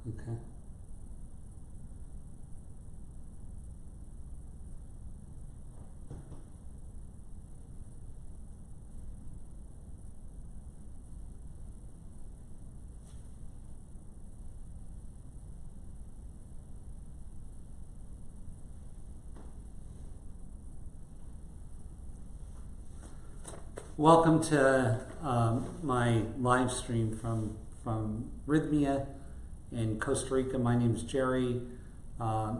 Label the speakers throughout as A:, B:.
A: Okay. Welcome to my live stream from Rythmia in Costa Rica. My name is Jerry. My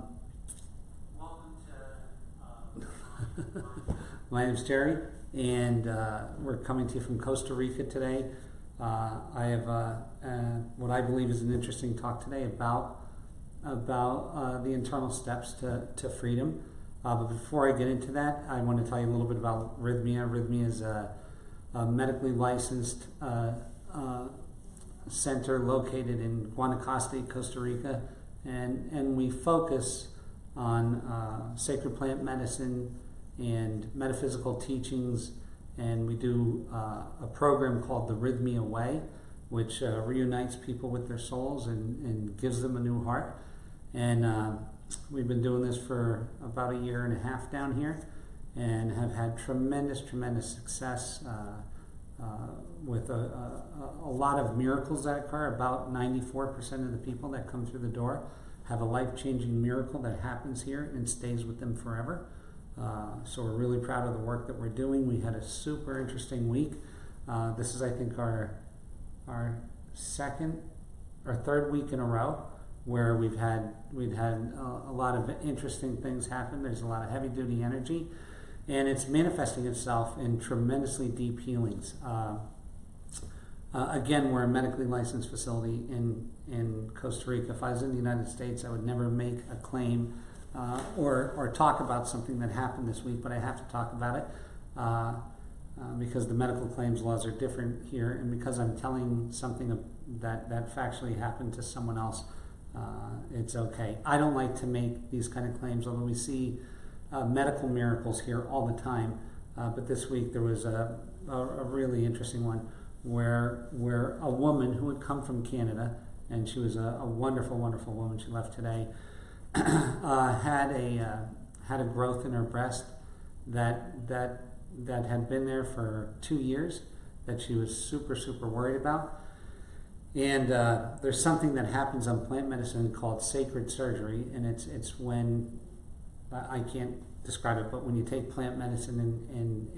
A: name is Jerry, and we're coming to you from Costa Rica today. I have what I believe is an interesting talk today about the internal steps to freedom. But before I get into that, I want to tell you a little bit about Rythmia. Rythmia is a medically licensed center located in Guanacaste, Costa Rica, and we focus on sacred plant medicine and metaphysical teachings, and we do a program called the Rythmia Way, which reunites people with their souls and gives them a new heart. And we've been doing this for about 1.5 years down here, and have had tremendous success with a lot of miracles that occur. About 94% of the people that come through the door have a life-changing miracle that happens here and stays with them forever. So we're really proud of the work that we're doing. We had a super interesting week. This is, I think, our third week in a row where we've had a lot of interesting things happen. There's a lot of heavy-duty energy, and it's manifesting itself in tremendously deep healings. Again, we're a medically licensed facility in Costa Rica. If I was in the United States, I would never make a claim or talk about something that happened this week, but I have to talk about it because the medical claims laws are different here, and because I'm telling something that factually happened to someone else, it's okay. I don't like to make these kind of claims, although we see medical miracles here all the time. But this week there was a really interesting one where a woman who had come from Canada, and she was a wonderful woman. She left today. Had a growth in her breast that had been there for 2 years, that she was super worried about. And there's something that happens on plant medicine called sacred surgery, and it's when I can't describe it, but when you take plant medicine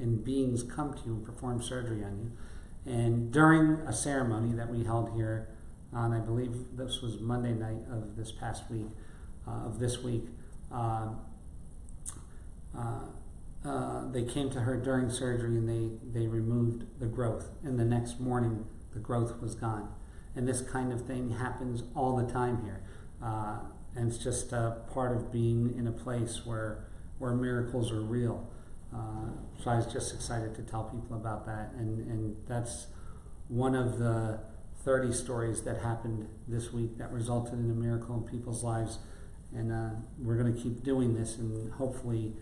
A: and beings come to you and perform surgery on you. And during a ceremony that we held here on, I believe this was Monday night of this past week, they came to her during surgery and they removed the growth, and the next morning the growth was gone. And this kind of thing happens all the time here, and it's just part of being in a place where miracles are real. So I was just excited to tell people about that, and that's one of the 30 stories that happened this week that resulted in a miracle in people's lives. And we're going to keep doing this, and hopefully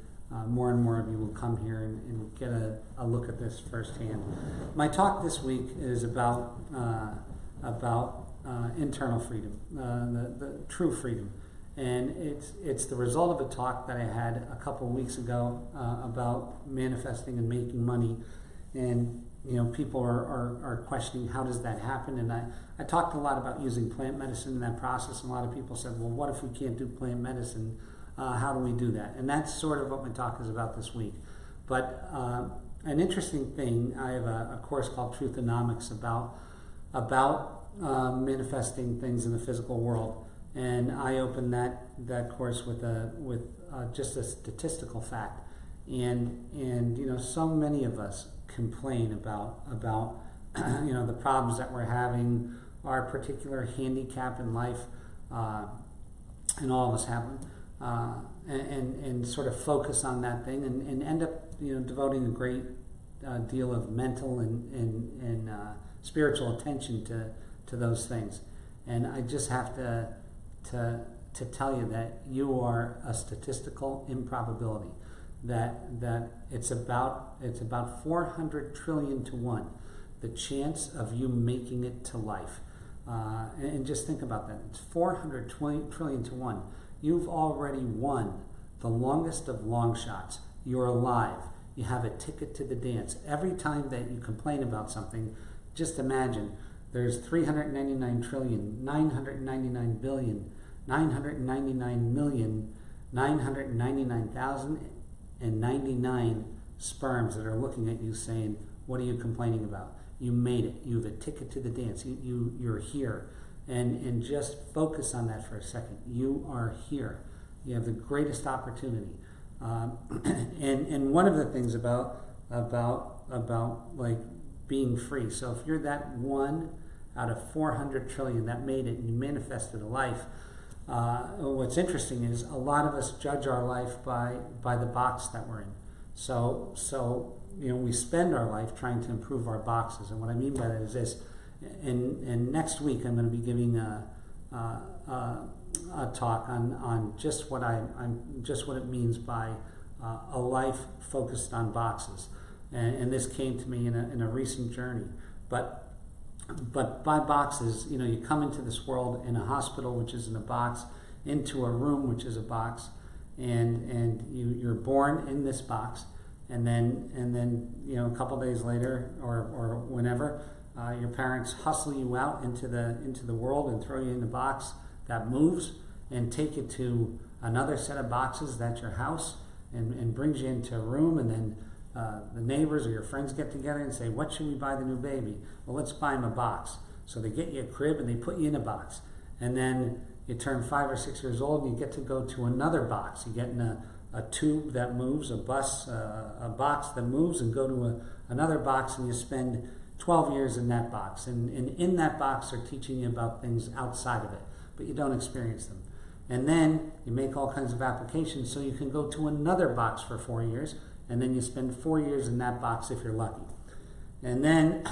A: more and more of you will come here and get a look at this firsthand. My talk this week is about internal freedom, the true freedom. And it's the result of a talk that I had a couple of weeks ago about manifesting and making money. And people are questioning, how does that happen? And I talked a lot about using plant medicine in that process, and a lot of people said, well, what if we can't do plant medicine? How do we do that? And that's sort of what my talk is about this week. But an interesting thing, I have a course called Truthonomics about manifesting things in the physical world. And I opened that course with just a statistical fact. And so many of us complain about the problems that we're having, our particular handicap in life, and all of us have them, and sort of focus on that thing and end up devoting a great deal of mental and spiritual attention to those things. And I just have to tell you that you are a statistical improbability. That it's about 400 trillion to 1, the chance of you making it to life. And just think about that. It's 420 trillion to 1. You've already won the longest of long shots. You're alive. You have a ticket to the dance. Every time that you complain about something, just imagine there's 399 trillion, 999 billion, 999 million, 999,099 sperms that are looking at you saying, what are you complaining about? You made it. You have a ticket to the dance. You're here. And just focus on that for a second. You are here. You have the greatest opportunity. And one of the things about like being free. So if you're that 1 out of 400 trillion that made it and you manifested a life, what's interesting is a lot of us judge our life by the box that we're in. So we spend our life trying to improve our boxes. And what I mean by that is this. And next week I'm going to be giving a talk on just what it means by a life focused on boxes. And this came to me in a recent journey. But by boxes, you come into this world in a hospital, which is in a box, into a room, which is a box, and you're born in this box, and then a couple days later or whenever, your parents hustle you out into the world and throw you in the box that moves and take you to another set of boxes that's your house and brings you into a room, and then the neighbors or your friends get together and say, what should we buy the new baby? Well, let's buy him a box. So they get you a crib and they put you in a box. And then you turn 5 or 6 years old and you get to go to another box. You get in a tube that moves, a box that moves, and go to another box, and you spend 12 years in that box. And in that box they're teaching you about things outside of it, but you don't experience them. And then you make all kinds of applications so you can go to another box for 4 years, and then you spend 4 years in that box if you're lucky. And then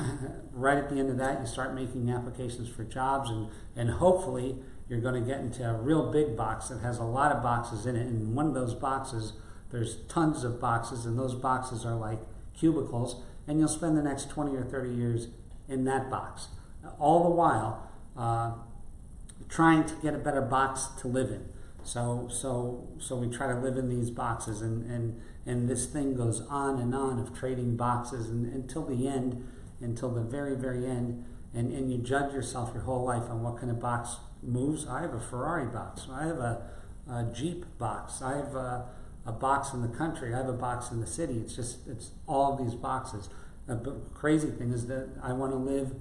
A: right at the end of that, you start making applications for jobs, and hopefully you're going to get into a real big box that has a lot of boxes in it. And in one of those boxes, there's tons of boxes, and those boxes are like cubicles, and you'll spend the next 20 or 30 years in that box. All the while, trying to get a better box to live in. So we try to live in these boxes, and this thing goes on and on of trading boxes until the end, until the very, very end, and you judge yourself your whole life on what kind of box moves. I have a Ferrari box. I have a Jeep box. I have a box in the country. I have a box in the city. It's all of these boxes. The crazy thing is that I want to live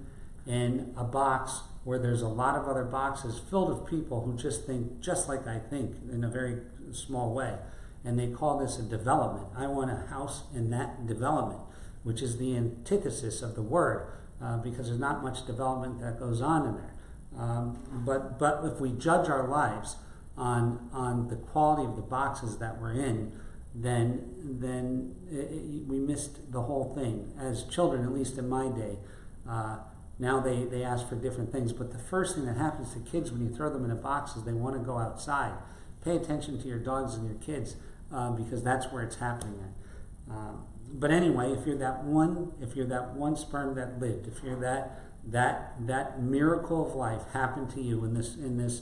A: in a box where there's a lot of other boxes filled with people who just think just like I think in a very small way. And they call this a development. I want a house in that development, which is the antithesis of the word, because there's not much development that goes on in there. But if we judge our lives on the quality of the boxes that we're in, then we missed the whole thing. As children, at least in my day, now they ask for different things, but the first thing that happens to kids when you throw them in a box is they want to go outside. Pay attention to your dogs and your kids, because that's where it's happening at. But anyway, if you're that one sperm that lived, if you're that miracle of life happened to you in this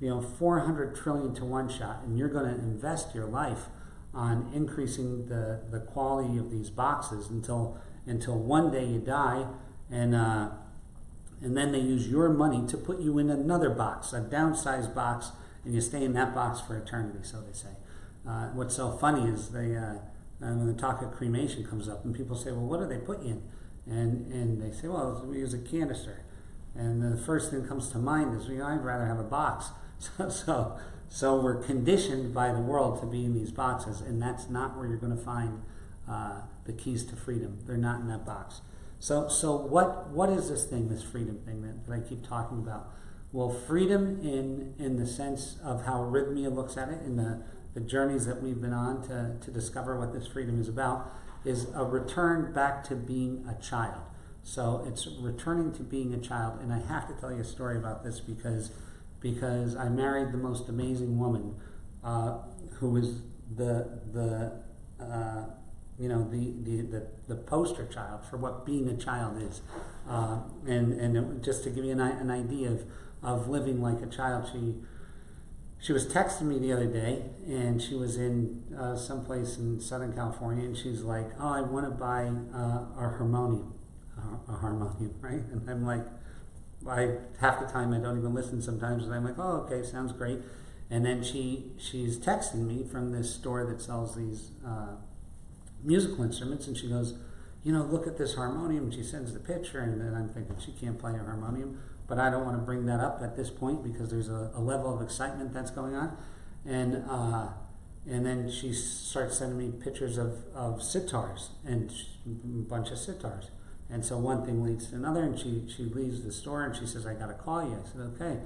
A: 400 trillion to 1 shot, and you're going to invest your life on increasing the quality of these boxes until one day you die, and then they use your money to put you in another box, a downsized box, and you stay in that box for eternity, so they say. What's so funny is when the talk of cremation comes up, and people say, well, what do they put you in? And they say, well, we use a canister. And the first thing that comes to mind is, I'd rather have a box. So we're conditioned by the world to be in these boxes, and that's not where you're going to find the keys to freedom. They're not in that box. So what is this thing, this freedom thing that I keep talking about? Well, freedom in the sense of how Rythmia looks at it, in the journeys that we've been on to discover what this freedom is about, is a return back to being a child. So it's returning to being a child, and I have to tell you a story about this because I married the most amazing woman who was the the poster child for what being a child is. And just to give you an idea of living like a child, she was texting me the other day, and she was in someplace in Southern California, and she's like, "Oh, I want to buy a harmonium, right?" And I'm like, half the time I don't even listen sometimes, and I'm like, "Oh, okay, sounds great." And then she's texting me from this store that sells these musical instruments, and she goes, "Look at this harmonium." And she sends the picture, and then I'm thinking, she can't play a harmonium, but I don't want to bring that up at this point because there's a level of excitement that's going on. And then she starts sending me pictures of sitars, and a bunch of sitars. And so one thing leads to another, and she leaves the store, and she says, "I got to call you." I said, "Okay."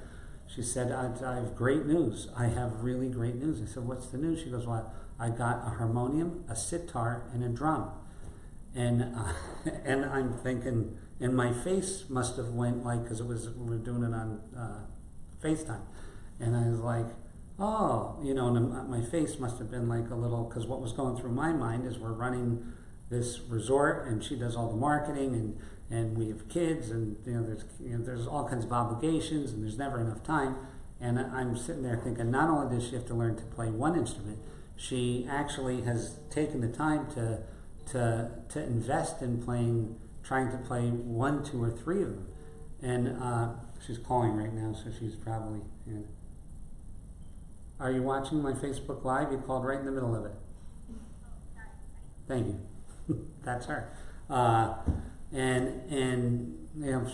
A: She said, I have great news. I have really great news." I said, "What's the news?" She goes, "Well, I got a harmonium, a sitar, and a drum." And I'm thinking, and my face must have went like, because we were doing it on FaceTime, and I was like, "Oh," and my face must have been like a little, because what was going through my mind is we're running this resort, and she does all the marketing, and we have kids, and there's all kinds of obligations, and there's never enough time. And I'm sitting there thinking, not only does she have to learn to play one instrument, she actually has taken the time to invest in trying to play 1, 2, or 3 of them. And she's calling right now, so she's probably. Are you watching my Facebook Live? You called right in the middle of it. Thank you. That's her. And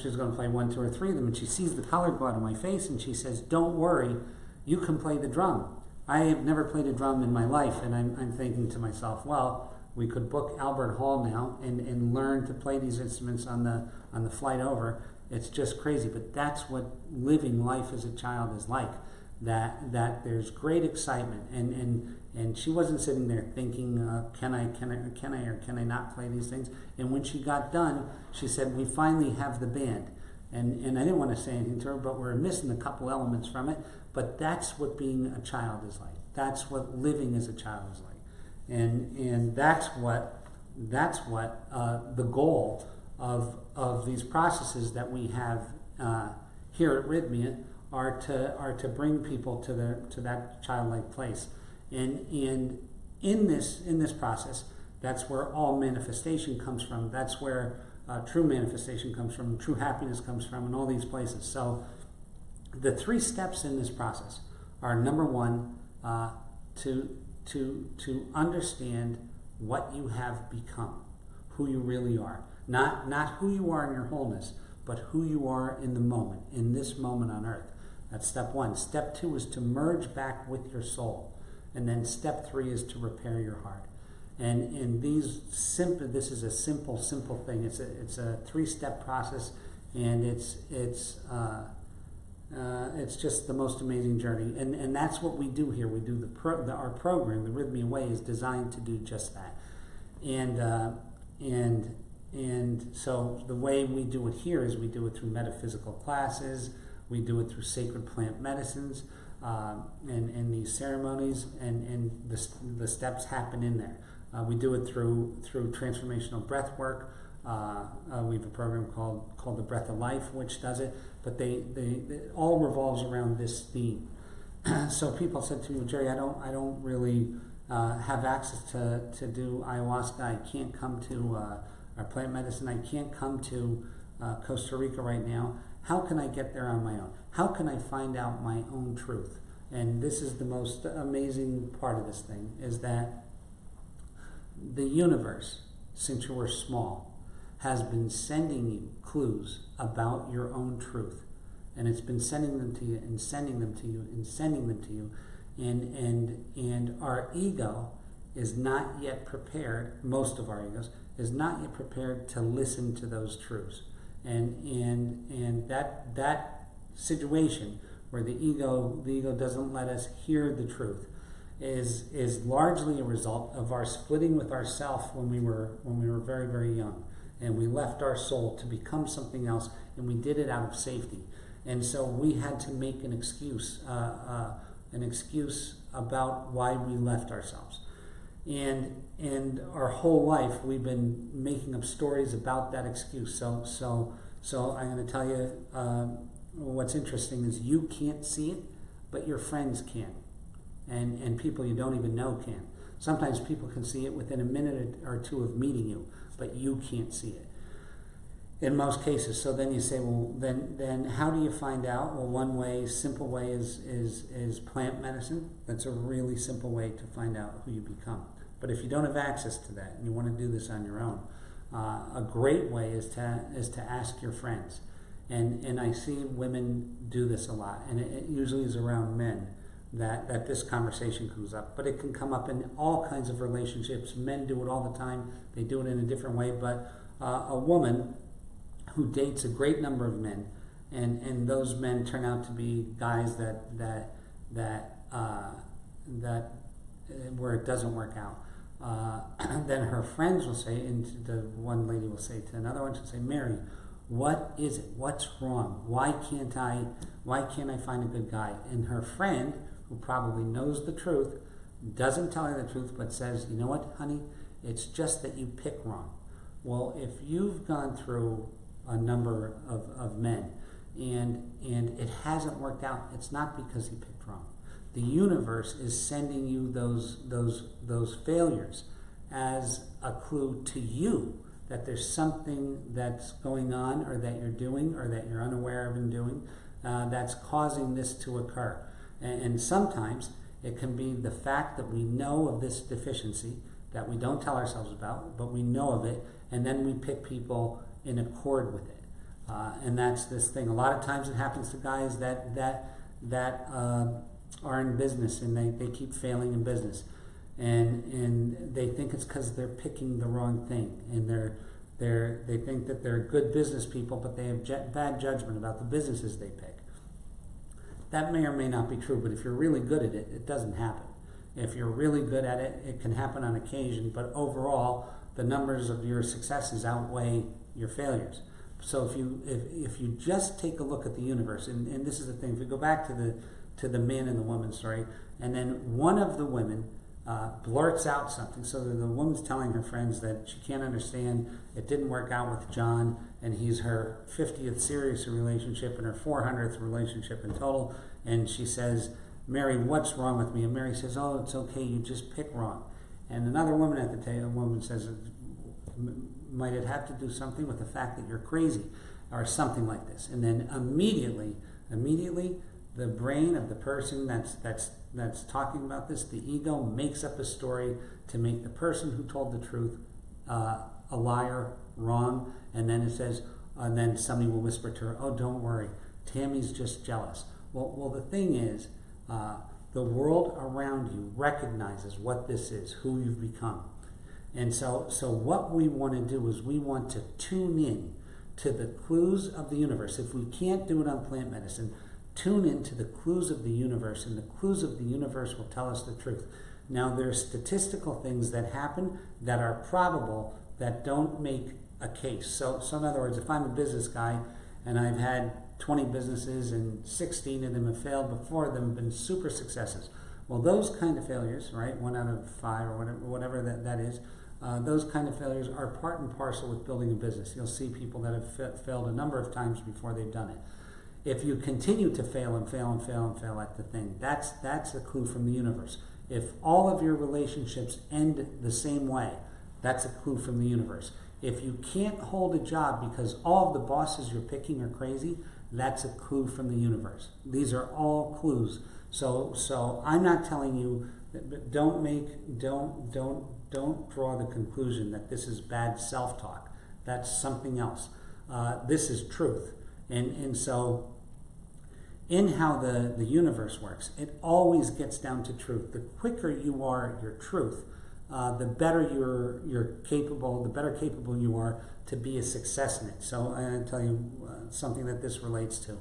A: she's going to play 1, 2, or 3 of them, and she sees the color go out of my face, and she says, "Don't worry, you can play the drum." I have never played a drum in my life, and I'm thinking to myself, well, we could book Albert Hall now and learn to play these instruments on the flight over. It's just crazy, but that's what living life as a child is like. That there's great excitement, and she wasn't sitting there thinking, can I or can I not play these things? And when she got done, she said, "We finally have the band." And I didn't want to say anything to her, but we're missing a couple elements from it. But that's what being a child is like. That's what living as a child is like. And that's what the goal of these processes that we have here at Rythmia are to bring people to that childlike place. And in this process, that's where all manifestation comes from. That's where true manifestation comes from, true happiness comes from, and all these places. So the 3 steps in this process are, number 1, to understand what you have become, who you really are. Not who you are in your wholeness, but who you are in the moment, in this moment on earth. That's step 1. Step 2 is to merge back with your soul. And then step 3 is to repair your heart. And this is a simple thing. It's a 3-step process, and it's just the most amazing journey. And that's what we do here. We do our program, the Rythmia Way, is designed to do just that. And so the way we do it here is we do it through metaphysical classes. We do it through sacred plant medicines and these ceremonies, and the steps happen in there. We do it through transformational breath work. We have a program called the Breath of Life, which does it, but they all revolves around this theme. So people said to me, "Jerry, I don't really have access to do ayahuasca. I can't come to our plant medicine. I can't come to Costa Rica right now. How can I get there on my own? How can I find out my own truth?" And this is the most amazing part of this thing, is that the universe, since you were small, has been sending you clues about your own truth. And it's been sending them to you and sending them to you and sending them to you. And our ego is not yet prepared, most of our egos, is not yet prepared to listen to those truths. And that situation where the ego doesn't let us hear the truth is largely a result of our splitting with ourself when we were very, very young, and we left our soul to become something else, and we did it out of safety. And so we had to make an excuse about why we left ourselves. And our whole life we've been making up stories about that excuse. So I'm going to tell you what's interesting is you can't see it, but your friends can, and people you don't even know can. Sometimes people can see it within a minute or two of meeting you, but you can't see it in most cases. So then you say, well, then how do you find out? Well, one way, simple way, is plant medicine. That's a really simple way to find out who you become. But if you don't have access to that and you want to do this on your own, a great way is to ask your friends. And I see women do this a lot, and it usually is around men that this conversation comes up. But it can come up in all kinds of relationships. Men do it all the time. They do it in a different way. But a woman who dates a great number of men, and those men turn out to be guys that where it doesn't work out. Then her friends will say, and the one lady will say to another one, she'll say, Mary, what is it? What's wrong? Why can't I find a good guy? And her friend, who probably knows the truth, doesn't tell her the truth, but says, you know what, honey, it's just that you pick wrong. Well, if you've gone through a number of men and it hasn't worked out, it's not because you picked wrong. The universe is sending you those failures as a clue to you that there's something that's going on, or that you're doing, or that you're unaware of in doing, that's causing this to occur. And sometimes it can be the fact that we know of this deficiency that we don't tell ourselves about, but we know of it, and then we pick people in accord with it. And that's this thing. A lot of times it happens to guys that are in business, and they keep failing in business, and they think it's because they're picking the wrong thing, and they think that they're good business people, but they have bad judgment about the businesses they pick. That may or may not be true, but if you're really good at it, it doesn't happen. If you're really good at it, it can happen on occasion, but overall, the numbers of your successes outweigh your failures. So if you just take a look at the universe, and this is the thing, if we go back to the man and the woman story, and then one of the women blurts out something, so that the woman's telling her friends that she can't understand, it didn't work out with John, and he's her 50th serious relationship and her 400th relationship in total, and she says, Mary, what's wrong with me? And Mary says, oh, it's okay, you just pick wrong. And another woman at the table, woman says, might it have to do something with the fact that you're crazy, or something like this? And then immediately, the brain of the person that's talking about this, the ego, makes up a story to make the person who told the truth a liar, wrong, and then it says, and then somebody will whisper to her, oh, don't worry, Tammy's just jealous. Well, the thing is, the world around you recognizes what this is, who you've become. And so what we want to do is we want to tune in to the clues of the universe. If we can't do it on plant medicine, tune into the clues of the universe, and the clues of the universe will tell us the truth. Now, there are statistical things that happen that are probable that don't make a case. So in other words, if I'm a business guy and I've had 20 businesses and 16 of them have failed, but 4 of them have been super successes. Well, those kind of failures, right, 1 out of 5 or whatever that is, those kind of failures are part and parcel with building a business. You'll see people that have failed a number of times before they've done it. If you continue to fail and fail and fail and fail at the thing, that's a clue from the universe. If all of your relationships end the same way, that's a clue from the universe. If you can't hold a job because all of the bosses you're picking are crazy, that's a clue from the universe. These are all clues. So I'm not telling you that, don't draw the conclusion that this is bad self-talk. That's something else. This is truth. And so in how the universe works, it always gets down to truth. The quicker you are at your truth, the better you're capable, the better capable you are to be a success in it. So I'm going to tell you something that this relates to.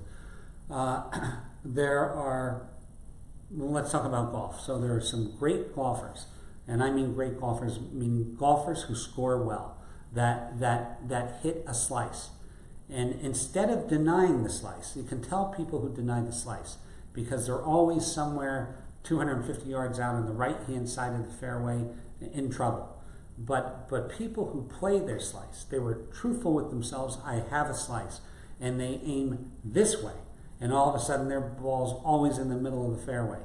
A: Let's talk about golf. So there are some great golfers, and I mean great golfers, meaning golfers who score well, that hit a slice. And instead of denying the slice, you can tell people who deny the slice because they're always somewhere 250 yards out on the right-hand side of the fairway, in trouble. But people who play their slice, they were truthful with themselves. I have a slice, and they aim this way, and all of a sudden their ball's always in the middle of the fairway.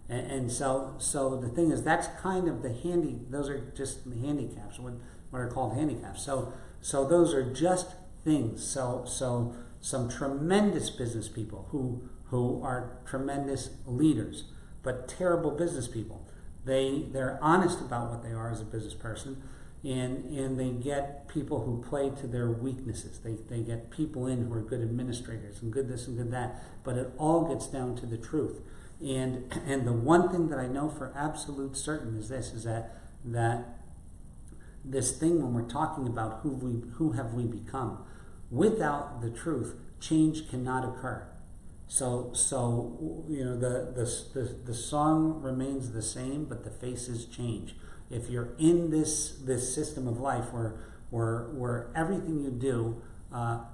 A: And so the thing is, that's kind of those are just the handicaps, what are called handicaps. So those are just things. So some tremendous business people who are tremendous leaders, but terrible business people. They're honest about what they are as a business person, and they get people who play to their weaknesses. They get people in who are good administrators and good this and good that, but it all gets down to the truth. And the one thing that I know for absolute certain is that this thing, when we're talking about who have we become, without the truth, change cannot occur. So the song remains the same, but the faces change. If you're in this system of life where everything you do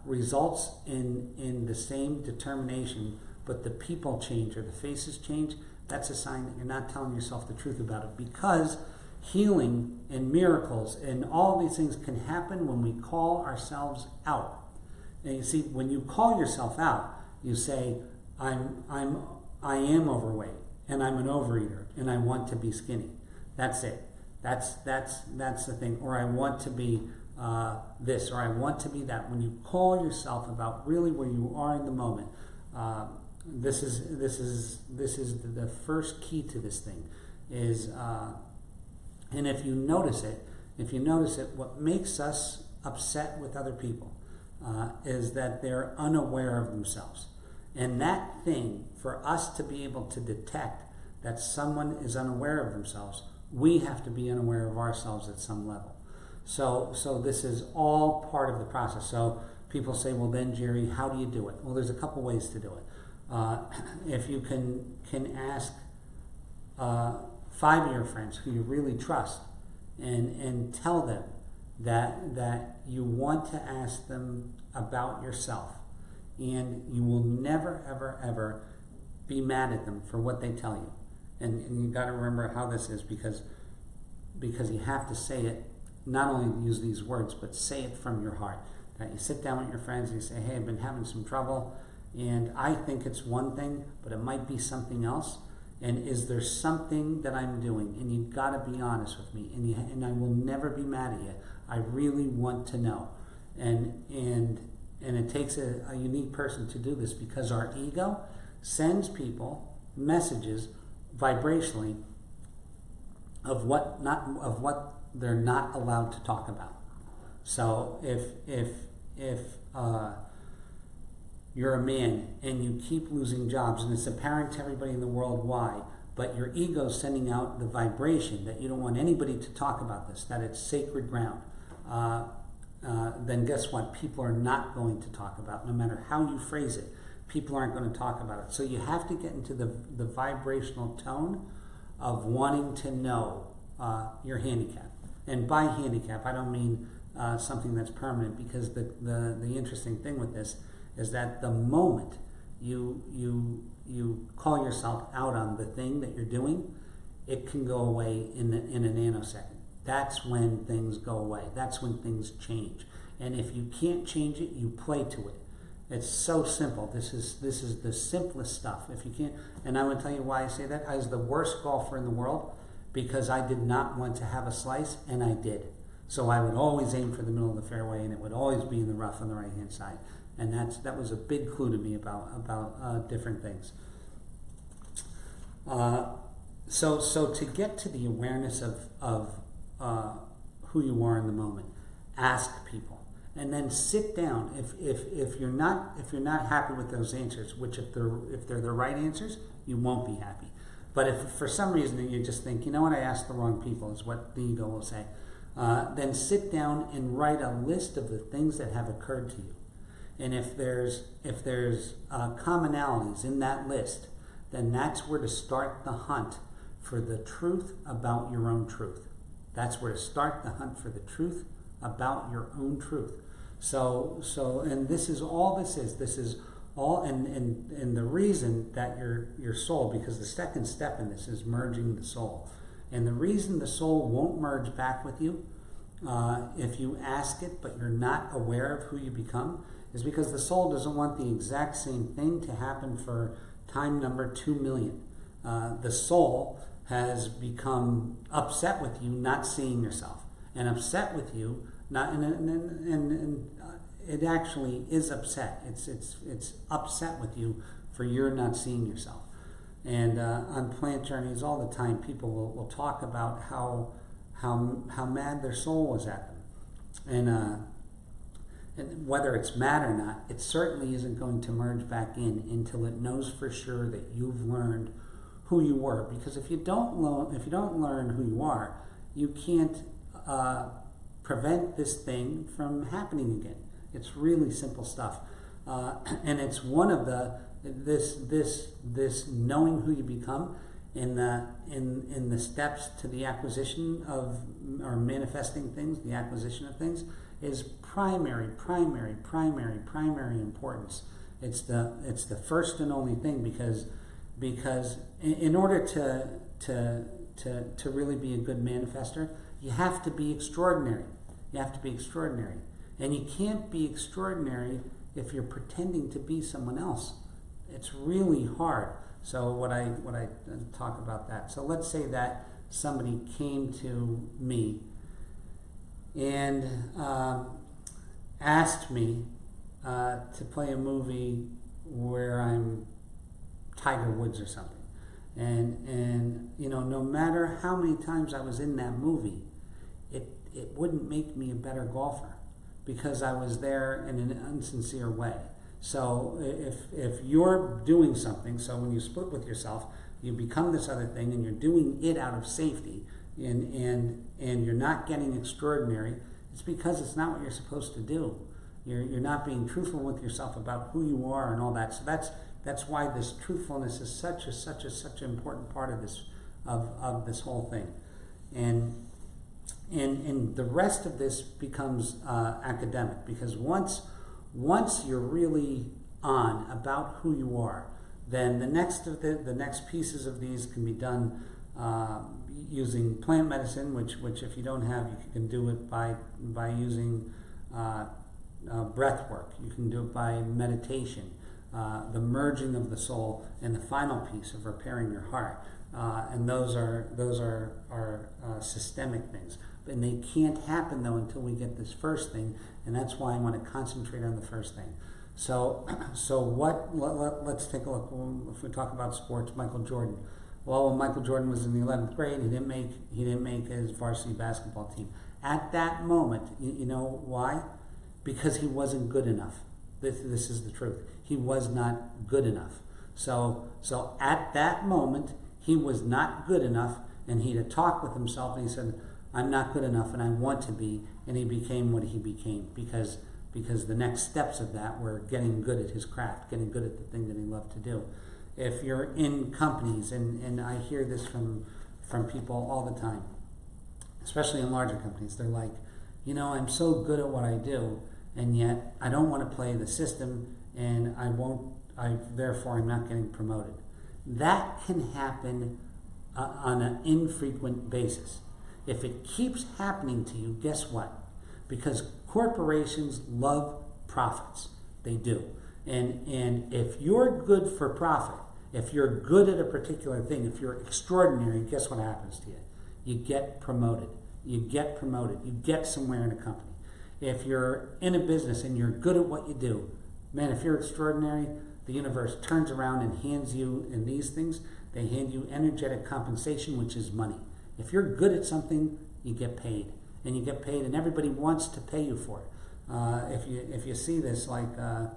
A: results in the same determination, but the people change or the faces change, that's a sign that you're not telling yourself the truth about it. Because healing and miracles and all these things can happen when we call ourselves out. And you see, when you call yourself out, you say, I am overweight, and I'm an overeater, and I want to be skinny. That's it. That's the thing. Or I want to be this, or I want to be that. When you call yourself about really where you are in the moment, this is the first key to this thing. Is and if you notice it, what makes us upset with other people is that they're unaware of themselves. And that thing, for us to be able to detect that someone is unaware of themselves, we have to be unaware of ourselves at some level. So this is all part of the process. So people say, well then, Jerry, how do you do it? Well, there's a couple ways to do it. If you can ask 5 of your friends who you really trust and tell them that you want to ask them about yourself, and you will never, ever, ever be mad at them for what they tell you. And you got to remember how this is, because you have to say it, not only use these words, but say it from your heart. That you sit down with your friends and you say, hey, I've been having some trouble, and I think it's one thing, but it might be something else. And is there something that I'm doing? And you've got to be honest with me, and I will never be mad at you. I really want to know. And it takes a unique person to do this, because our ego sends people messages vibrationally of what they're not allowed to talk about. So if you're a man and you keep losing jobs, and it's apparent to everybody in the world why, but your ego's sending out the vibration that you don't want anybody to talk about this, that it's sacred ground, then guess what? People are not going to talk about it. No matter how you phrase it, people aren't going to talk about it. So you have to get into the vibrational tone of wanting to know your handicap. And by handicap, I don't mean something that's permanent, because the interesting thing with this is that the moment you call yourself out on the thing that you're doing, it can go away in a nanosecond. That's when things go away. That's when things change. And if you can't change it, you play to it. It's so simple. This is the simplest stuff. If you can't, and I'm going to tell you why I say that. I was the worst golfer in the world because I did not want to have a slice, and I did. So I would always aim for the middle of the fairway, and it would always be in the rough on the right-hand side. And that was a big clue to me about different things. So to get to the awareness of who you are in the moment, ask people, and then sit down. If you're not happy with those answers, which if they're the right answers, you won't be happy. But if for some reason you just think, you know what, I asked the wrong people, is what the ego will say, then sit down and write a list of the things that have occurred to you. And if there's commonalities in that list, then that's where to start the hunt for the truth about your own truth. That's where to start the hunt for the truth about your own truth. So, and this is all this is. This is all, and the reason that your soul, because the second step in this is merging the soul. And the reason the soul won't merge back with you, if you ask it but you're not aware of who you become, is because the soul doesn't want the exact same thing to happen for time number 2 million. The soul has become upset with you not seeing yourself, and upset with you not, and it actually is upset. It's upset with you for your not seeing yourself. And on plant journeys all the time, people will talk about how mad their soul was at them, and whether it's mad or not, it certainly isn't going to merge back in until it knows for sure that you've learned who you were. Because if you don't learn who you are, you can't prevent this thing from happening again. It's really simple stuff, and it's one of this knowing who you become in the steps to the acquisition of, or manifesting things, the acquisition of things, is primary importance. It's the first and only thing, because in order to really be a good manifester, you have to be extraordinary. You have to be extraordinary, and you can't be extraordinary if you're pretending to be someone else. It's really hard. So what I talk about that. So let's say that somebody came to me and asked me to play a movie where I'm Tiger Woods or something, and no matter how many times I was in that movie, it wouldn't make me a better golfer, because I was there in an insincere way. So if you're doing something, so when you split with yourself, you become this other thing, and you're doing it out of safety, and you're not getting extraordinary, it's because it's not what you're supposed to do. You're not being truthful with yourself about who you are and all that. So that's why this truthfulness is such an important part of this whole thing, and the rest of this becomes academic, because once you're really on about who you are, then the next pieces of these can be done using plant medicine, which if you don't have, you can do it by using breath work. You can do it by meditation, the merging of the soul, and the final piece of repairing your heart. And those are systemic things, and they can't happen though until we get this first thing, and that's why I want to concentrate on the first thing. So let's take a look. If we talk about sports, Michael Jordan. Well, when Michael Jordan was in the 11th grade, he didn't make his varsity basketball team. At that moment, you know why? Because he wasn't good enough. This is the truth. He was not good enough. So at that moment, he was not good enough, and he had a talk with himself, and he said, I'm not good enough, and I want to be, and he became what he became, because the next steps of that were getting good at his craft, getting good at the thing that he loved to do. If you're in companies, and I hear this from people all the time, especially in larger companies, they're like, I'm so good at what I do, and yet I don't want to play the system, and therefore I'm not getting promoted. That can happen on an infrequent basis. If it keeps happening to you, guess what? Because corporations love profits. They do. And if you're good for profit, if you're good at a particular thing, if you're extraordinary, guess what happens to you? You get promoted. You get promoted. You get somewhere in a company. If you're in a business and you're good at what you do, man, if you're extraordinary, the universe turns around and hands you, in these things, they hand you energetic compensation, which is money. If you're good at something, you get paid. And you get paid, and everybody wants to pay you for it. If you see this, like, how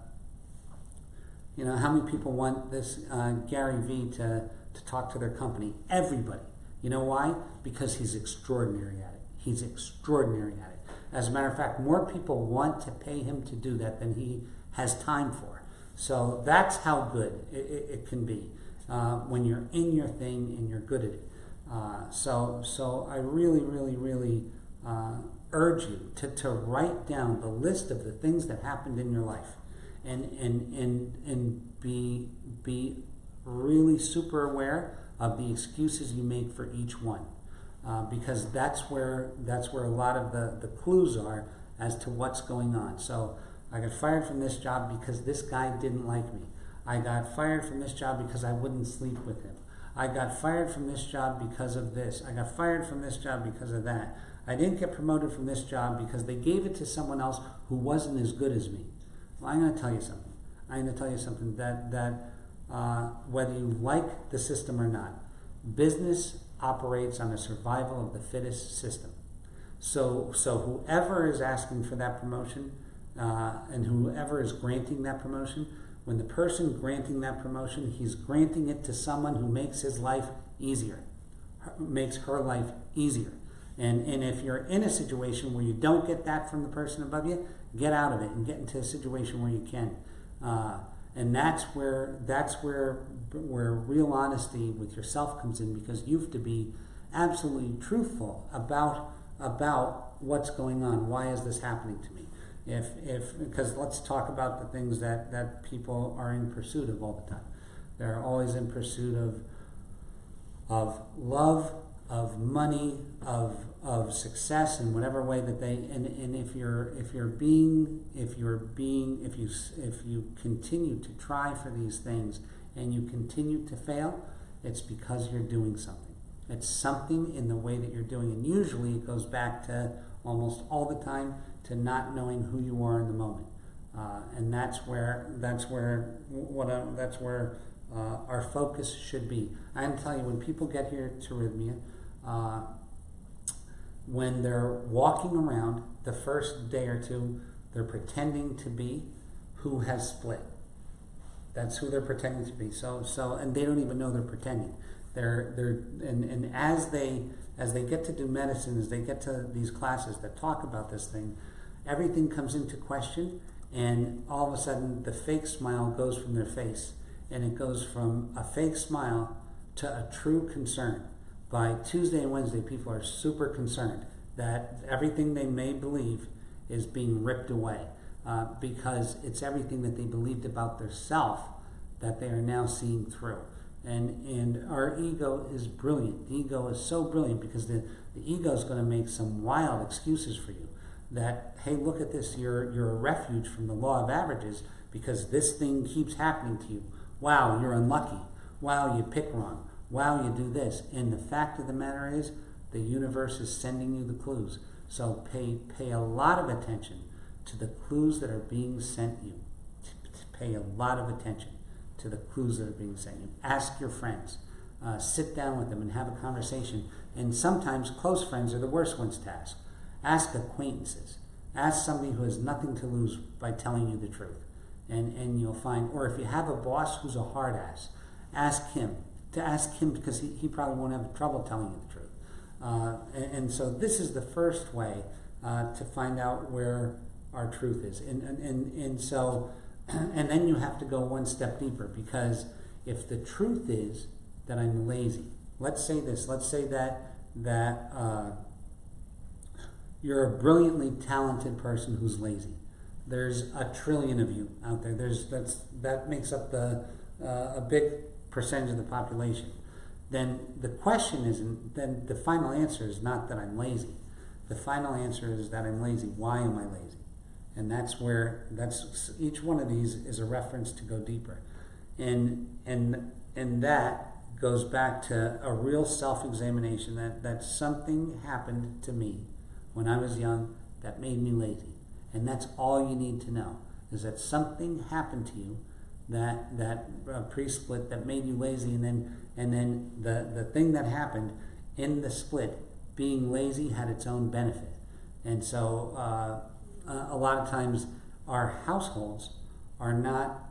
A: many people want this Gary Vee to talk to their company? Everybody. You know why? Because he's extraordinary at it. He's extraordinary at it. As a matter of fact, more people want to pay him to do that than he has time for. So that's how good it can be when you're in your thing and you're good at it. So I really, really, really urge you to write down the list of the things that happened in your life, and be really super aware of the excuses you make for each one. because that's where a lot of the clues are as to what's going on. So I got fired from this job because this guy didn't like me. I got fired from this job because I wouldn't sleep with him. I got fired from this job because of this. I got fired from this job because of that. I didn't get promoted from this job because they gave it to someone else who wasn't as good as me. Well, I'm going to tell you something. That whether you like the system or not, business operates on a survival of the fittest system. So whoever is asking for that promotion and whoever is granting that promotion, when the person granting that promotion, he's granting it to someone who makes his life easier, makes her life easier. And if you're in a situation where you don't get that from the person above you, get out of it and get into a situation where you can. And that's where real honesty with yourself comes in, because you have to be absolutely truthful about what's going on. Why is this happening to me? Because let's talk about the things that people are in pursuit of all the time. They're always in pursuit of love, of money, of success in whatever way that they, and if you continue to try for these things and you continue to fail, it's because you're doing something. It's something in the way that you're doing, and usually it goes back to almost all the time to not knowing who you are in the moment, and that's where our focus should be. I can tell you, when people get here to Rythmia, when they're walking around the first day or two, they're pretending to be who has split. That's who they're pretending to be. So, and they don't even know they're pretending. And as they get to do medicine, as they get to these classes that talk about this thing, everything comes into question, and all of a sudden the fake smile goes from their face, and it goes from a fake smile to a true concern. By Tuesday and Wednesday, people are super concerned that everything they may believe is being ripped away, because it's everything that they believed about their self that they are now seeing through. And our ego is brilliant. The ego is so brilliant because the ego is going to make some wild excuses for you. That, hey, look at this, you're a refuge from the law of averages because this thing keeps happening to you. Wow, you're unlucky. Wow, you pick wrong. Wow, you do this. And the fact of the matter is, the universe is sending you the clues. So pay a lot of attention to the clues that are being sent you. Pay a lot of attention to the clues that are being sent you. Ask your friends. Sit down with them and have a conversation. And sometimes close friends are the worst ones to ask. Ask acquaintances. Ask somebody who has nothing to lose by telling you the truth. And you'll find, or if you have a boss who's a hard ass, ask him because he probably won't have trouble telling you the truth. And so this is the first way to find out where our truth is. And so, and then you have to go one step deeper, because if the truth is that I'm lazy, let's say that you're a brilliantly talented person who's lazy. There's a trillion of you out there. That makes up a big percentage of the population. Then the question isn't, then the final answer is not that I'm lazy. The final answer is that I'm lazy. Why am I lazy? And that's each one of these is a reference to go deeper. And that goes back to a real self-examination, that something happened to me when I was young that made me lazy. And that's all you need to know, is that something happened to you that pre-split that made you lazy, and then the thing that happened in the split, being lazy, had its own benefit. And so a lot of times our households are not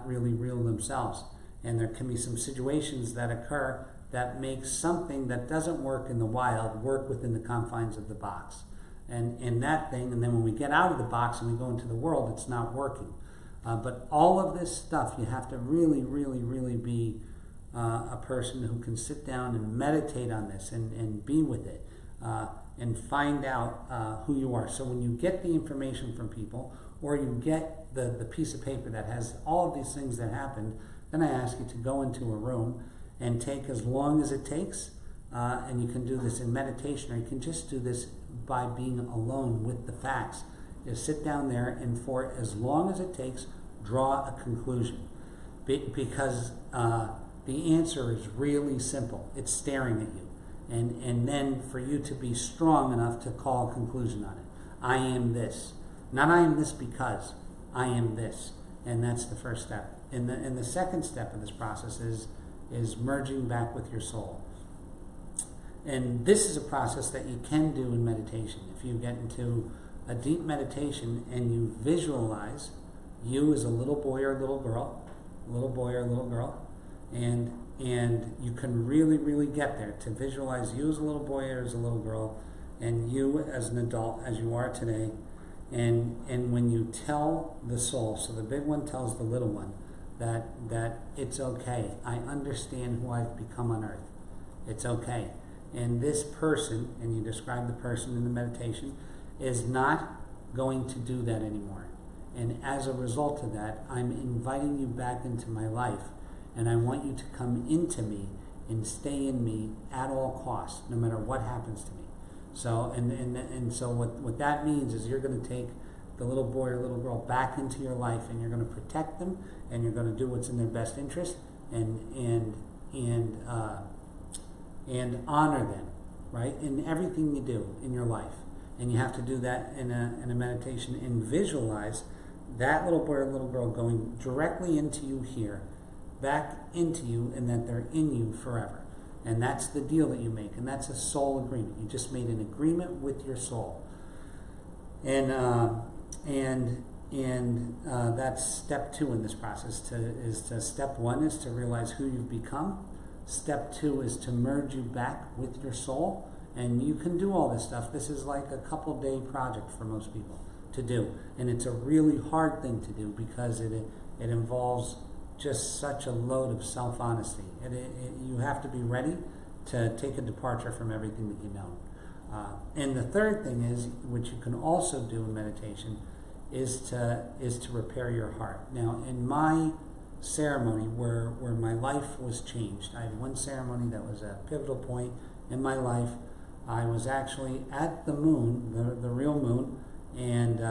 A: really real themselves, and there can be some situations that occur that make something that doesn't work in the wild work within the confines of the box. And that thing, and then when we get out of the box and we go into the world, it's not working. But all of this stuff, you have to really, really, really be a person who can sit down and meditate on this and be with it and find out who you are. So when you get the information from people, or you get the piece of paper that has all of these things that happened, then I ask you to go into a room and take as long as it takes and you can do this in meditation, or you can just do this by being alone with the facts, is sit down there and for as long as it takes, draw a conclusion. Because the answer is really simple. It's staring at you. And then for you to be strong enough to call a conclusion on it. I am this. Not I am this because. I am this. And that's the first step. And the second step of this process is merging back with your soul. And this is a process that you can do in meditation. If you get into a deep meditation and you visualize you as a little boy or a little girl, and you can really, really get there to visualize you as a little boy or as a little girl, and you as an adult, as you are today, and when you tell the soul, so the big one tells the little one that it's okay. I understand who I've become on earth. It's okay. And this person, and you describe the person in the meditation, is not going to do that anymore. And as a result of that, I'm inviting you back into my life, and I want you to come into me and stay in me at all costs, no matter what happens to me. So, and so what that means is you're going to take the little boy or little girl back into your life, and you're going to protect them, and you're going to do what's in their best interest, and honor them, right, in everything you do in your life. And you have to do that in a meditation and visualize that little boy or little girl going directly into you here, back into you, and that they're in you forever. And that's the deal that you make, and that's a soul agreement. You just made an agreement with your soul. And that's step 2 in this process. Step 1 is to realize who you've become. Step 2 is to merge you back with your soul. And you can do all this stuff. This is like a couple-day project for most people to do. And it's a really hard thing to do because it involves just such a load of self-honesty. You have to be ready to take a departure from everything that you know. And the third thing is, which you can also do in meditation, is to repair your heart. Now, in my ceremony where my life was changed, I had one ceremony that was a pivotal point in my life. I was actually at the moon, the real moon, and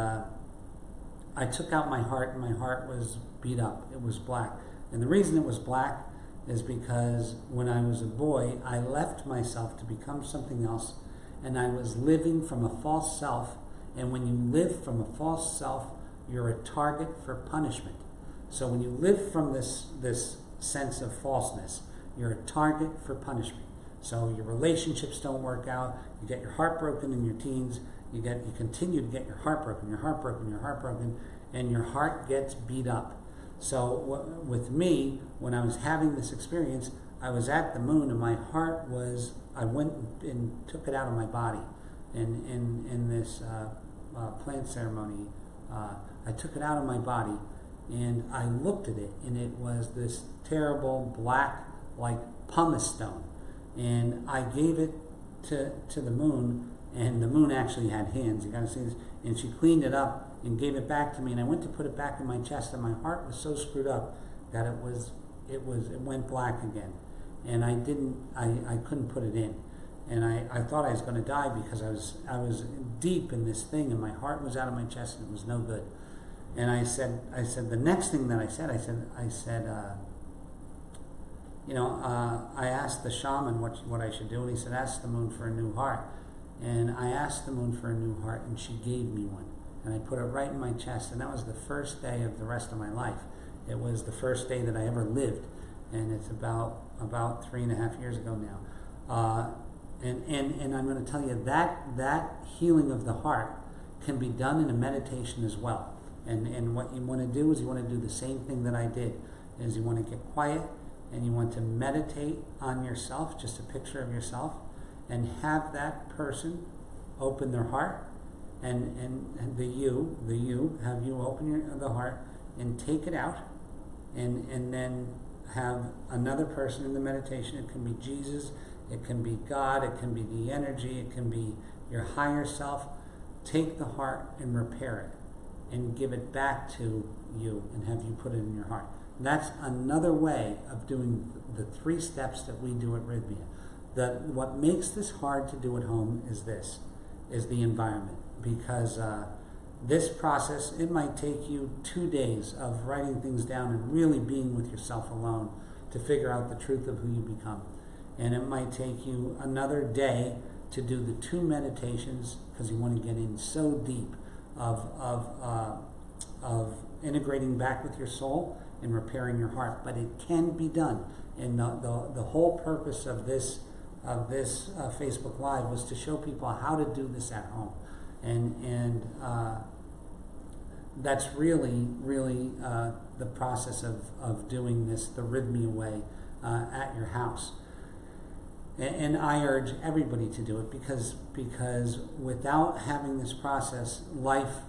A: I took out my heart, and my heart was beat up. It was black. And the reason it was black is because when I was a boy, I left myself to become something else, and I was living from a false self. And when you live from a false self, you're a target for punishment. So when you live from this sense of falseness, you're a target for punishment. So your relationships don't work out. You get your heart broken in your teens. You continue to get your heart broken, and your heart gets beat up. So with me, when I was having this experience, I was at the moon, and my heart was, I went and took it out of my body. In this plant ceremony, I took it out of my body, and I looked at it, and it was this terrible black, like pumice stone. And I gave it to the moon, and the moon actually had hands. You got to see this. And she cleaned it up and gave it back to me. And I went to put it back in my chest, and my heart was so screwed up that it went black again. And I couldn't put it in. And I thought I was going to die because I was deep in this thing, and my heart was out of my chest, and it was no good. And I said the next thing that I said. I asked the shaman what I should do, and he said, ask the moon for a new heart. And I asked the moon for a new heart, and she gave me one. And I put it right in my chest, and that was the first day of the rest of my life. It was the first day that I ever lived, and it's about 3.5 years ago now. And I'm going to tell you that healing of the heart can be done in a meditation as well. And what you want to do is you want to do the same thing that I did, is you want to get quiet, and you want to meditate on yourself, just a picture of yourself, and have that person open their heart, and have you open the heart and take it out, and then have another person in the meditation. It can be Jesus, it can be God, it can be the energy, it can be your higher self. Take the heart and repair it, and give it back to you, and have you put it in your heart. That's another way of doing the 3 steps that we do at Rythmia. What makes this hard to do at home is the environment, because this process, it might take you 2 days of writing things down and really being with yourself alone to figure out the truth of who you become. And it might take you another day to do the 2 meditations, because you want to get in so deep of integrating back with your soul and repairing your heart. But it can be done. And the whole purpose of this Facebook Live was to show people how to do this at home. And that's really the process of doing this the Rythmia way at your house. And I urge everybody to do it, because without having this process, life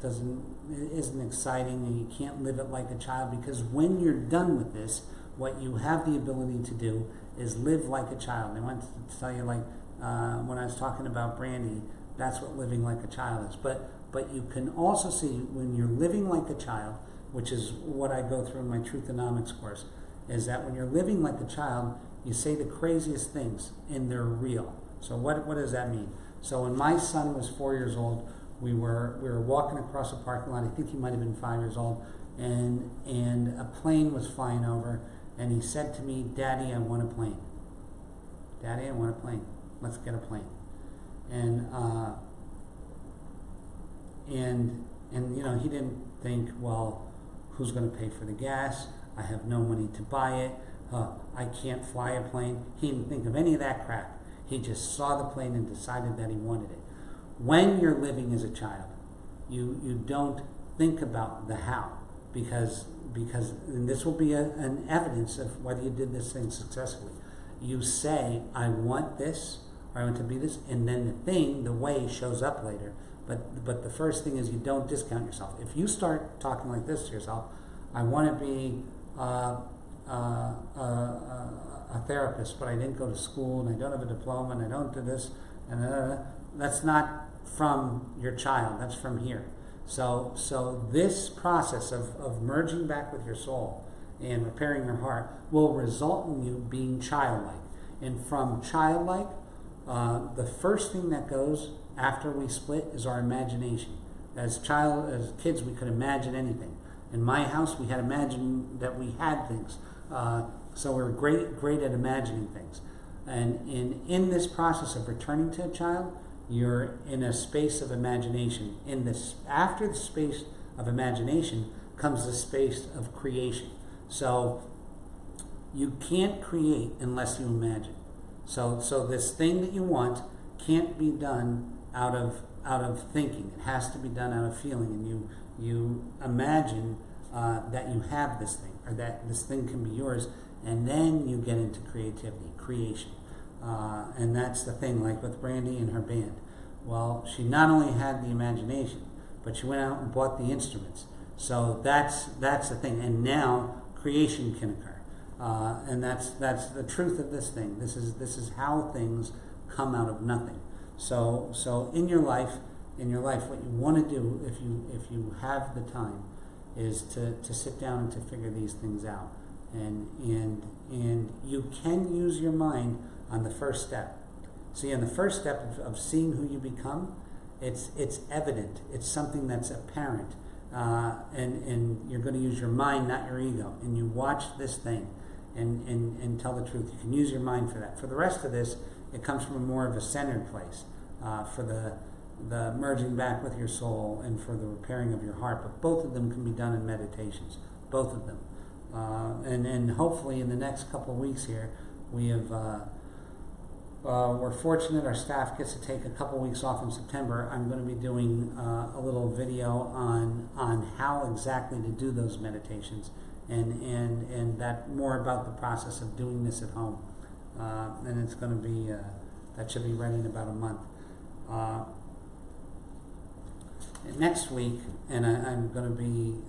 A: isn't exciting, and you can't live it like a child. Because when you're done with this, what you have the ability to do is live like a child. I want to tell you, like when I was talking about Brandy, that's what living like a child is. But you can also see when you're living like a child, which is what I go through in my Truthonomics course, is that when you're living like a child, you say the craziest things, and they're real. So what does that mean? So when my son was 4 years old, we were walking across a parking lot. I think he might have been 5 years old, and a plane was flying over, and he said to me, "Daddy, I want a plane. Daddy, I want a plane. Let's get a plane." And you know, he didn't think, well, who's going to pay for the gas? I have no money to buy it. I can't fly a plane. He didn't think of any of that crap. He just saw the plane and decided that he wanted it. When you're living as a child, you don't think about the how, because and this will be an evidence of whether you did this thing successfully. You say, "I want this," or "I want to be this," and then the way shows up later. But the first thing is, you don't discount yourself. If you start talking like this to yourself, "I want to be a therapist, but I didn't go to school, and I don't have a diploma, and I don't do this," and that's not from your child. That's from here. So this process of merging back with your soul and repairing your heart will result in you being childlike. And from childlike, the first thing that goes after we split is our imagination. As kids, we could imagine anything. In my house, we had imagined that we had things. So we're great at imagining things. And in this process of returning to a child, you're in a space of imagination. After the space of imagination comes the space of creation. So you can't create unless you imagine. So this thing that you want can't be done out of thinking. It has to be done out of feeling. And you imagine that you have this thing, or that this thing can be yours, and then you get into creativity, creation. And that's the thing, like with Brandy and her band. Well, she not only had the imagination, but she went out and bought the instruments. So that's the thing. And now creation can occur. And that's the truth of this thing. This is how things come out of nothing. So in your life, what you want to do, if you have the time, is to sit down and to figure these things out. And you can use your mind on the first step. See, on the first step of seeing who you become, it's evident. It's something that's apparent. And you're going to use your mind, not your ego. And you watch this thing and tell the truth. You can use your mind for that. For the rest of this, it comes from more of a centered place, for the merging back with your soul and for the repairing of your heart. But both of them can be done in meditations, both of them. And hopefully in the next couple of weeks here, we're fortunate our staff gets to take a couple of weeks off in September. I'm going to be doing a little video on how exactly to do those meditations and that more about the process of doing this at home. And it's going to be, that should be ready in about a month. Next week, and I'm going to be,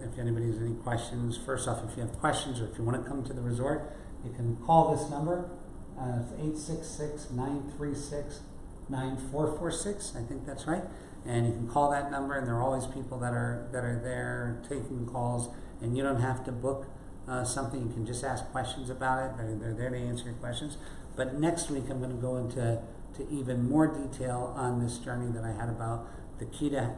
A: if anybody has any questions, first off, if you have questions or if you want to come to the resort, you can call this number. It's 866-936-9446. I think that's right. And you can call that number, and there are always people that are there taking calls, and you don't have to book something, you can just ask questions about it. They're there to answer your questions. But next week I'm going to go into even more detail on this journey that I had about the key to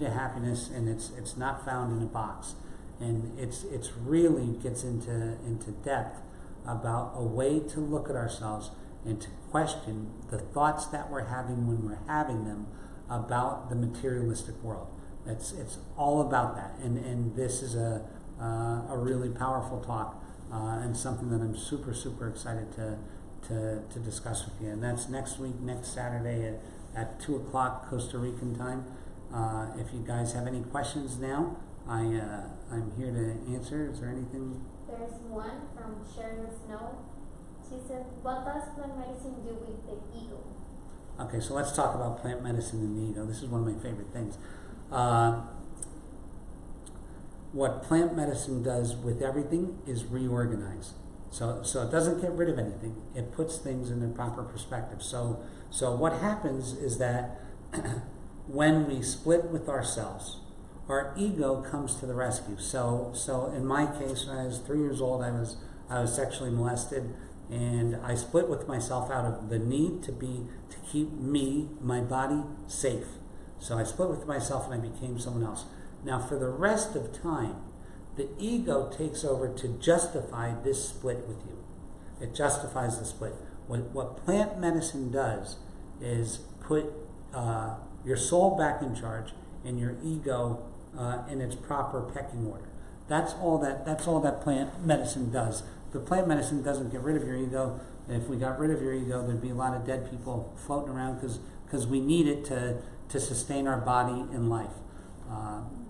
A: happiness, and it's not found in a box, and it's really gets into depth about a way to look at ourselves and to question the thoughts that we're having when we're having them about the materialistic world. It's all about that, and this is a really powerful talk, and something that I'm super excited to discuss with you. And that's next week, next Saturday at 2 o'clock Costa Rican time. If you guys have any questions now, I'm here to answer. Is there anything?
B: There's one from Sharon Snow. She said, what does plant medicine do with the ego?
A: Okay, so let's talk about plant medicine and the ego. This is one of my favorite things. What plant medicine does with everything is reorganize. So it doesn't get rid of anything. It puts things in their proper perspective. So what happens is that when we split with ourselves, our ego comes to the rescue. So in my case, when I was 3 years old, I was sexually molested, and I split with myself out of the need to keep my body safe. So I split with myself and I became someone else. Now for the rest of time, the ego takes over to justify this split with you. It justifies the split. What plant medicine does is put your soul back in charge and your ego in its proper pecking order. That's all that plant medicine does. The plant medicine doesn't get rid of your ego. If we got rid of your ego, there'd be a lot of dead people floating around because we need it to sustain our body in life.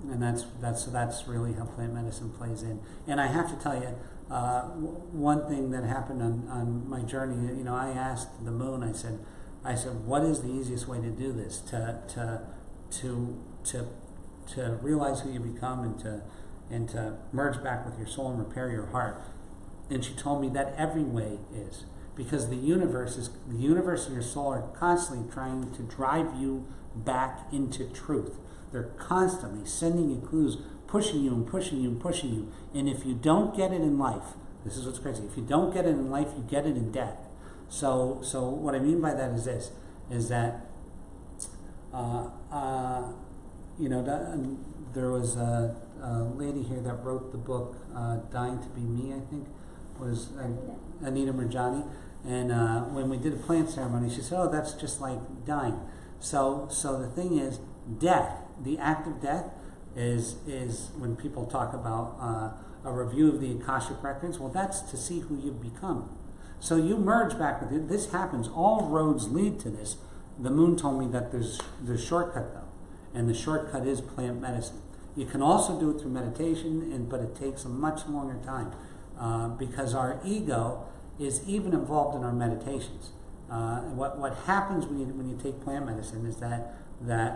A: And that's really how plant medicine plays in. And I have to tell you, one thing that happened on my journey, I asked the moon, I said, what is the easiest way to do this? To realize who you become and to merge back with your soul and repair your heart. And she told me that every way is, because the universe and your soul are constantly trying to drive you back into truth. They're constantly sending you clues, pushing you and pushing you and pushing you. And if you don't get it in life, this is what's crazy. If you don't get it in life, you get it in death. So what I mean by that is this: is that there was a lady here that wrote the book "Dying to Be Me," I think, was Anita Murjani. And when we did a plant ceremony, she said, "Oh, that's just like dying." So the thing is, death. The act of death is when people talk about a review of the Akashic records. Well, that's to see who you've become. So you merge back with it. This happens. All roads lead to this. The moon told me that there's shortcut though, and the shortcut is plant medicine. You can also do it through meditation, but it takes a much longer time because our ego is even involved in our meditations. What happens when you take plant medicine is that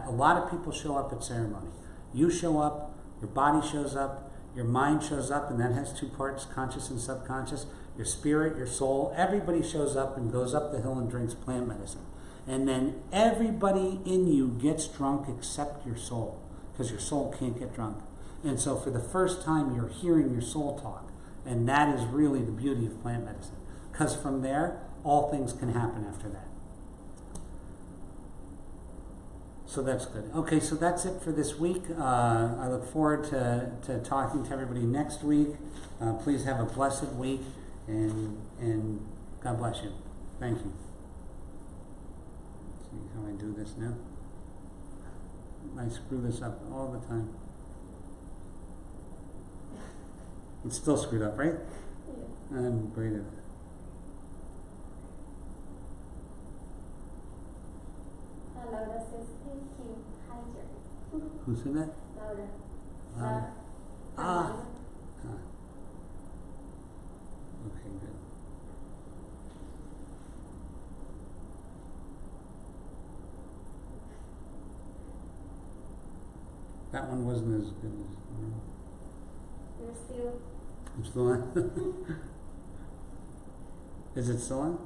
A: a lot of people show up at ceremony. You show up, your body shows up, your mind shows up, and that has two parts, conscious and subconscious. Your spirit, your soul, everybody shows up and goes up the hill and drinks plant medicine. And then everybody in you gets drunk except your soul, because your soul can't get drunk. And so for the first time, you're hearing your soul talk. And that is really the beauty of plant medicine. Because from there, all things can happen after that. So that's good. Okay, so that's it for this week. I look forward to talking to everybody next week. Please have a blessed week, and God bless you. Thank you. Let's see how I do this now. I screw this up all the time. It's still screwed up, right? Yeah. I'm great at it.
B: Laura says, thank you. Hi, Jerry.
A: Who said that?
B: Laura.
A: Okay, good. That one wasn't as good as...
B: You're still...
A: I'm still on? Is it still on?